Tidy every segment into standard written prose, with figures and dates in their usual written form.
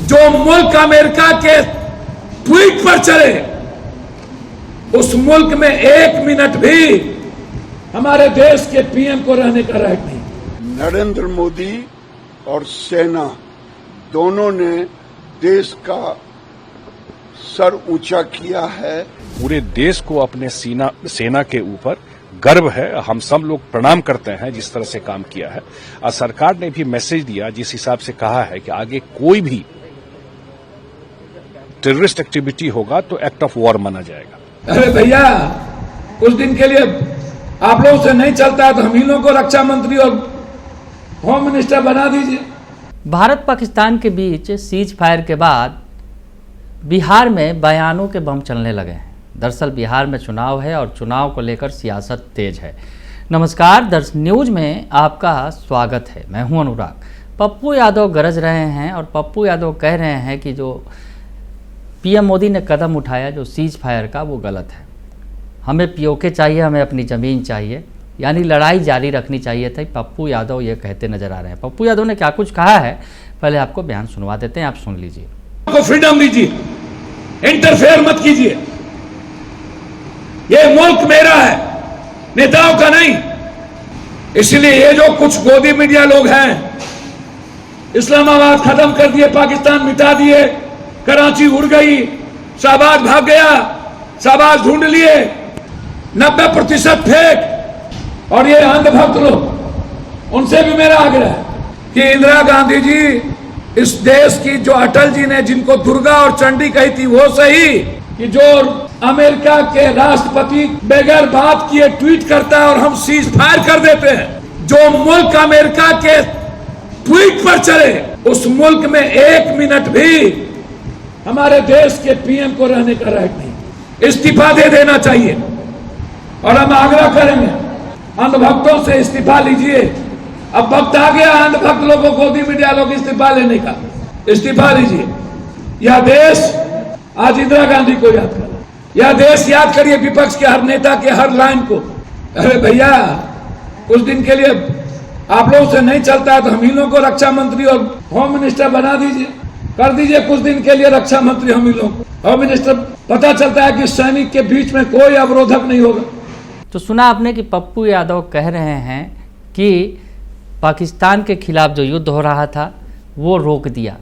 जो मुल्क अमेरिका के ट्वीट पर चले, उस मुल्क में 1 मिनट भी हमारे देश के पीएम को रहने का राइट नहीं। नरेंद्र मोदी और सेना दोनों ने देश का सर ऊंचा किया है। पूरे देश को अपने सेना के ऊपर गर्व है। हम सब लोग प्रणाम करते हैं जिस तरह से काम किया है। और सरकार ने भी मैसेज दिया जिस हिसाब से कहा है कि आगे कोई भी टेररिस्ट एक्टिविटी होगा तो एक्ट ऑफ वॉर माना जाएगा। अरे भैया, कुछ दिन के लिए आप लोगों से नहीं चलता तो हम ही लोगों को रक्षा मंत्री और होम मिनिस्टर बना दीजिए। भारत पाकिस्तान के बीच सीज फायर के बाद बिहार में बयानों के बम चलने लगे हैं। दरअसल बिहार में चुनाव है और चुनाव को लेकर सियासत तेज है। नमस्कार, दर्श न्यूज में आपका स्वागत है। मैं हूं अनुराग। पप्पू यादव गरज रहे हैं और पप्पू यादव कह रहे हैं कि जो पीएम मोदी ने कदम उठाया जो सीज फायर का, वो गलत है। हमें पीओके चाहिए, हमें अपनी ज़मीन चाहिए, यानी लड़ाई जारी रखनी चाहिए थी। पप्पू यादव ये कहते नजर आ रहे हैं। पप्पू यादव ने क्या कुछ कहा है, पहले आपको बयान सुनवा देते हैं, आप सुन लीजिए। को फ्रीडम दीजिए, इंटरफेयर मत कीजिए। ये मुल्क मेरा है, नेताओं का नहीं। इसलिए ये जो कुछ गोदी मीडिया लोग हैं, इस्लामाबाद खत्म कर दिए, पाकिस्तान मिटा दिए, कराची उड़ गई, शाहबाज भाग गया, शाहबाज ढूंढ लिए, 90% फेक। और ये अंधभक्त लोग, उनसे भी मेरा आग्रह है कि इंदिरा गांधी जी इस देश की, जो अटल जी ने जिनको दुर्गा और चंडी कही थी वो सही, कि जो अमेरिका के राष्ट्रपति बगैर बात किए ट्वीट करता है और हम सीज फायर कर देते हैं। जो मुल्क अमेरिका के ट्वीट पर चले, उस मुल्क में 1 मिनट भी हमारे देश के पीएम को रहने का राइट नहीं। इस्तीफा दे देना चाहिए। और हम आग्रह करेंगे अंधभक्तों से, इस्तीफा लीजिए। अब वक्त आ गया अंधभक्त लोगों, गोदी मीडिया लोग इस्तीफा लेने का। इस्तीफा लीजिए। यह देश आज इंदिरा गांधी को याद कर, यह देश याद करिए विपक्ष के हर नेता के हर लाइन को। अरे भैया, कुछ दिन के लिए आप लोगों से नहीं चलता तो हम ही लोगों को रक्षा मंत्री और होम मिनिस्टर बना दीजिए, कर दीजिए कुछ दिन के लिए रक्षा मंत्री हम ही लोग, होम मिनिस्टर। पता चलता है कि सैनिक के बीच में कोई अवरोधक नहीं होगा। तो सुना आपने कि पप्पू यादव कह रहे हैं कि पाकिस्तान के खिलाफ जो युद्ध हो रहा था वो रोक दिया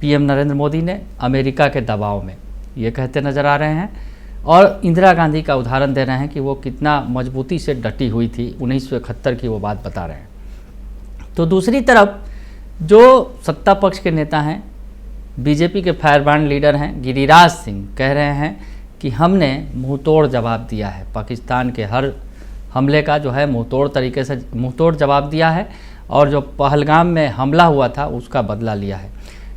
पीएम नरेंद्र मोदी ने अमेरिका के दबाव में, ये कहते नज़र आ रहे हैं। और इंदिरा गांधी का उदाहरण दे रहे हैं कि वो कितना मजबूती से डटी हुई थी। 1971 की वो बात बता रहे हैं। तो दूसरी तरफ जो सत्ता पक्ष के नेता हैं, बीजेपी के फायरब्रांड लीडर हैं गिरिराज सिंह, कह रहे हैं कि हमने मुंहतोड़ जवाब दिया है। पाकिस्तान के हर हमले का जो है मुंहतोड़ तरीके से मुंहतोड़ जवाब दिया है और जो पहलगाम में हमला हुआ था उसका बदला लिया है।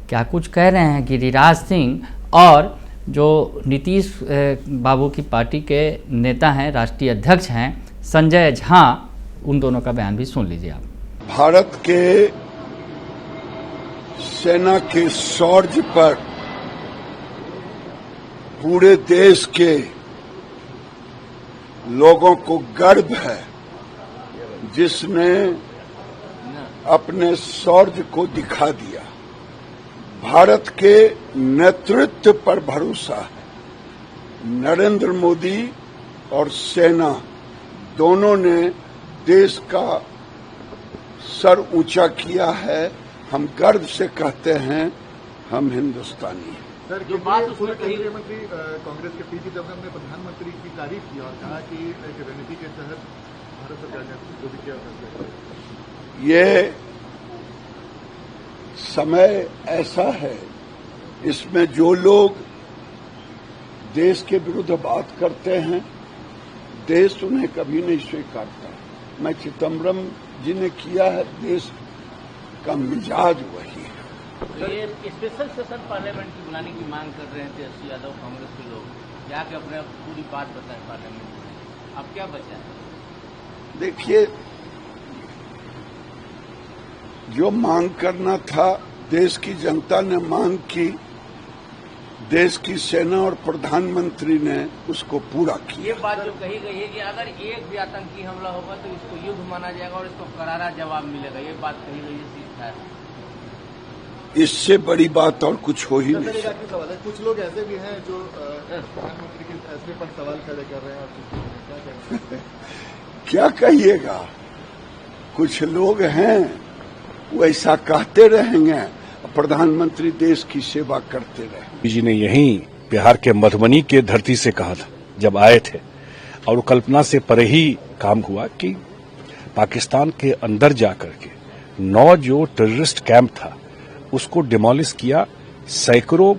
क्या कुछ कह रहे हैं गिरिराज सिंह और जो नीतीश बाबू की पार्टी के नेता हैं, राष्ट्रीय अध्यक्ष हैं संजय झा, उन दोनों का बयान भी सुन लीजिए आप। भारत के सेना के शौर्य पर पूरे देश के लोगों को गर्व है, जिसने अपने शौर्य को दिखा दिया। भारत के नेतृत्व पर भरोसा है। नरेंद्र मोदी और सेना दोनों ने देश का सर ऊंचा किया है। हम गर्व से कहते हैं हम हिंदुस्तानी हैं। सर, जो बात उसने कही, मंत्री कांग्रेस के पी चिदम्बरम ने प्रधानमंत्री की तारीफ की और कहा कि एक रणनीति के तहत भारत सरकार ने जो भी किया। ये समय ऐसा है, इसमें जो लोग देश के विरुद्ध बात करते हैं, देश उन्हें कभी नहीं स्वीकारता। मैं चिदम्बरम जी ने किया है, देश का मिजाज वही है। तो ये स्पेशल सेशन पार्लियामेंट की बुलाने की मांग कर रहे थे तेजस्वी यादव कांग्रेस के लोग, जाके अपने पूरी बात बताएं पार्लियामेंट में। अब क्या बचा है? देखिए, जो मांग करना था, देश की जनता ने मांग की, देश की सेना और प्रधानमंत्री ने उसको पूरा किया। ये बात जो कही गई है कि अगर एक भी आतंकी हमला होगा तो इसको युद्ध माना जाएगा और इसको करारा जवाब मिलेगा, ये बात कही गई है। इससे बड़ी बात और कुछ हो ही नहीं का सवाल है। कुछ लोग ऐसे भी हैं जो प्रधानमंत्री के फैसले पर सवाल खड़े कर रहे हैं और क्या कहते हैं? क्या कहिएगा, कुछ लोग हैं वो ऐसा कहते रहेंगे, प्रधानमंत्री देश की सेवा करते रहे। जी ने यहीं बिहार के मधुबनी के धरती से कहा था जब आए थे, और वो कल्पना से परे ही काम हुआ कि पाकिस्तान के अंदर जाकर के 9 जो टेररिस्ट कैंप था उसको डिमोलिश किया, सैकड़ों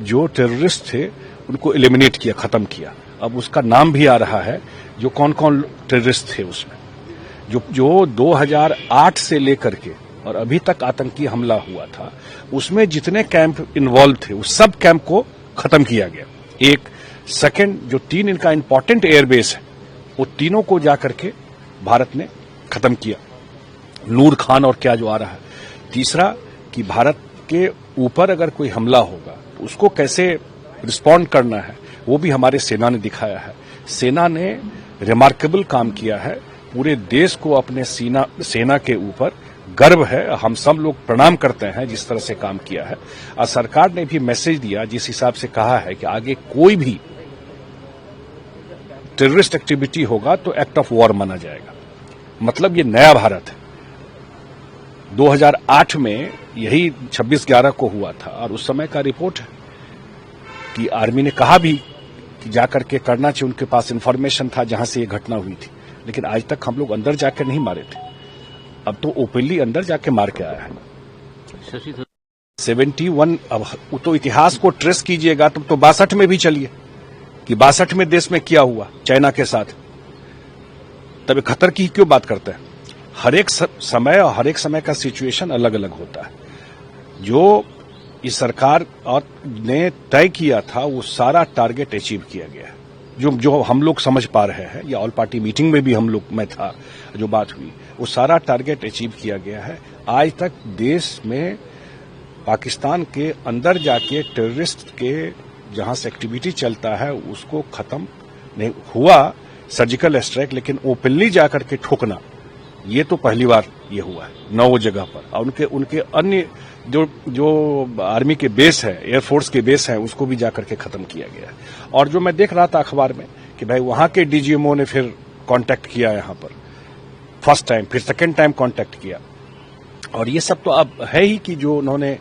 जो टेररिस्ट थे उनको एलिमिनेट किया, खत्म किया। अब उसका नाम भी आ रहा है जो कौन कौन टेररिस्ट थे उसमें, जो 2008 से लेकर के और अभी तक आतंकी हमला हुआ था उसमें जितने कैंप इन्वॉल्व थे उस सब कैंप को खत्म किया गया। एक सेकंड, जो 3 इनका इंपॉर्टेंट एयरबेस है वो तीनों को जाकर के भारत ने खत्म किया, नूर खान और क्या जो आ रहा है। तीसरा कि भारत के ऊपर अगर कोई हमला होगा तो उसको कैसे रिस्पॉन्ड करना है वो भी हमारे सेना ने दिखाया है। सेना ने रिमार्केबल काम किया है, पूरे देश को अपने सेना के ऊपर गर्व है। हम सब लोग प्रणाम करते हैं जिस तरह से काम किया है। और सरकार ने भी मैसेज दिया जिस हिसाब से कहा है कि आगे कोई भी टेररिस्ट एक्टिविटी होगा तो एक्ट ऑफ वॉर माना जाएगा। मतलब ये नया भारत है। 2008 में यही 26/11 को हुआ था और उस समय का रिपोर्ट है कि आर्मी ने कहा भी कि जाकर के करना चाहिए, उनके पास इंफॉर्मेशन था जहां से ये घटना हुई थी, लेकिन आज तक हम लोग अंदर जाकर नहीं मारे थे। अब तो ओपनली अंदर जाके मार के आया है। 71, अब तो इतिहास को ट्रेस कीजिएगा तो 62 में भी चलिए कि 62 में देश में क्या हुआ चाइना के साथ, तब खतर की क्यों बात करते हैं। हर एक समय और हर एक समय का सिचुएशन अलग अलग होता है। जो इस सरकार और ने तय किया था वो सारा टारगेट अचीव किया गया है, जो हम लोग समझ पा रहे हैं, या ऑल पार्टी मीटिंग में भी हम लोग में था जो बात हुई, वो सारा टारगेट अचीव किया गया है। आज तक देश में पाकिस्तान के अंदर जाके टेररिस्ट के जहां से एक्टिविटी चलता है उसको खत्म नहीं हुआ, सर्जिकल स्ट्राइक, लेकिन ओपनली जाकर के ठोकना ये तो पहली बार ये हुआ है 9 जगह पर। और उनके अन्य जो आर्मी के बेस है, एयरफोर्स के बेस है, उसको भी जाकर के खत्म किया गया है। और जो मैं देख रहा था अखबार में कि भाई वहां के डीजीएमओ ने फिर कांटेक्ट किया यहां पर, फर्स्ट टाइम, फिर सेकेंड टाइम कांटेक्ट किया। और ये सब तो अब है ही कि जो उन्होंने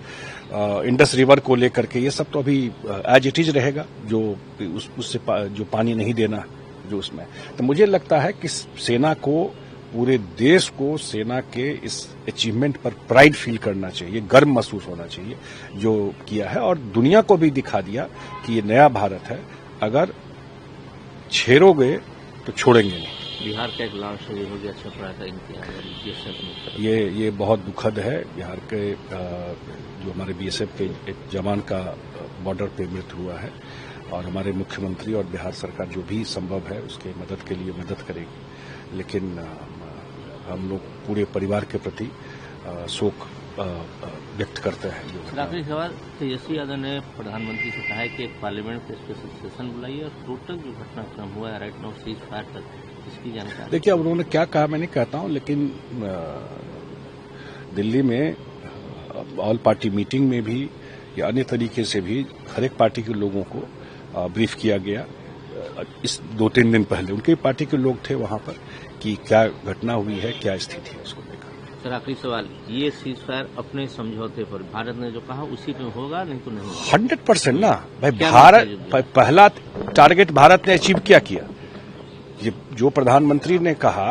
इंडस रिवर को लेकर के, ये सब तो अभी एज इट इज रहेगा, जो उससे जो पानी नहीं देना जो उसमें। तो मुझे लगता है कि सेना को, पूरे देश को सेना के इस अचीवमेंट पर प्राइड फील करना चाहिए, गर्व महसूस होना चाहिए जो किया है, और दुनिया को भी दिखा दिया कि ये नया भारत है। अगर छेड़ोगे तो छोड़ेंगे नहीं। बिहार का एक लॉन्च हो गया छपरा का इम्तियाज, ये बहुत दुखद है। बिहार के जो हमारे बीएसएफ के एक जवान का बॉर्डर पे मृत्यु हुआ है, और हमारे मुख्यमंत्री और बिहार सरकार जो भी संभव है उसके मदद के लिए मदद करेगी। लेकिन हम लोग पूरे परिवार के प्रति शोक व्यक्त करते हैं। आखिरी सवाल, तेजस्वी यादव ने प्रधानमंत्री से कहा है कि एक पार्लियामेंट का स्पेशल सेशन बुलाइए और टोटल जो घटनाक्रम हुआ है राइट नाउ सीज फायर तक, इसकी जानकारी। देखिए, अब उन्होंने क्या कहा मैं नहीं कहता हूं, लेकिन दिल्ली में ऑल पार्टी मीटिंग में भी या अन्य तरीके से भी हर एक पार्टी के लोगों को ब्रीफ किया गया। इस 2-3 दिन पहले उनके पार्टी के लोग थे वहां पर कि क्या घटना हुई है, क्या स्थिति है, उसको लेकर। सर आखिरी सवाल, ये सीज फायर अपने समझौते पर भारत ने जो कहा उसी में होगा, नहीं तो नहीं होगा? 100% ना भाई। भारत पहला टारगेट भारत ने अचीव किया। ये जो प्रधानमंत्री ने कहा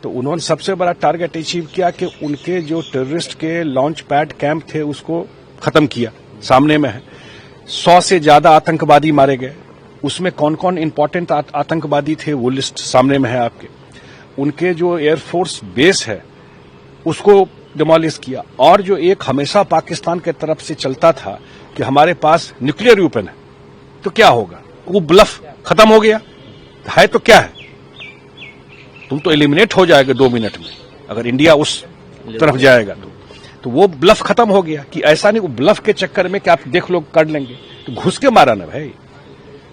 तो उन्होंने सबसे बड़ा टारगेट अचीव किया कि उनके जो टेररिस्ट के लॉन्च पैड कैंप थे उसको खत्म किया। सामने में है 100 से ज्यादा आतंकवादी मारे गए, उसमें कौन कौन इंपॉर्टेंट आतंकवादी थे वो लिस्ट सामने में है आपके। उनके जो एयरफोर्स बेस है उसको डिमोलिश किया, और जो एक हमेशा पाकिस्तान के तरफ से चलता था कि हमारे पास न्यूक्लियर वेपन है तो क्या होगा, वो ब्लफ खत्म हो गया है। तो क्या है, तुम तो एलिमिनेट हो जाएगा 2 मिनट में अगर इंडिया उस तरफ जाएगा तो वो ब्लफ खत्म हो गया। कि ऐसा नहीं वो ब्लफ के चक्कर में कि आप देख लो कर लेंगे, तो घुस के मारा ना भाई।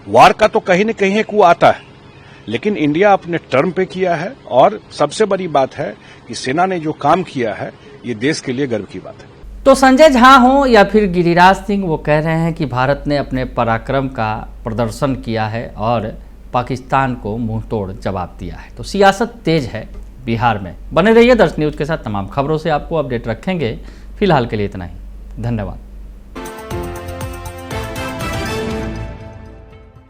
वार का तो कहीं न कहीं एक वो आता है, लेकिन इंडिया अपने टर्म पे किया है। और सबसे बड़ी बात है कि सेना ने जो काम किया है ये देश के लिए गर्व की बात है। तो संजय झा हो या फिर गिरिराज सिंह, वो कह रहे हैं कि भारत ने अपने पराक्रम का प्रदर्शन किया है और पाकिस्तान को मुंहतोड़ जवाब दिया है। तो सियासत तेज है बिहार में। बने रहिए दर्श न्यूज़ के साथ, तमाम खबरों से आपको अपडेट रखेंगे। फिलहाल के लिए इतना ही, धन्यवाद।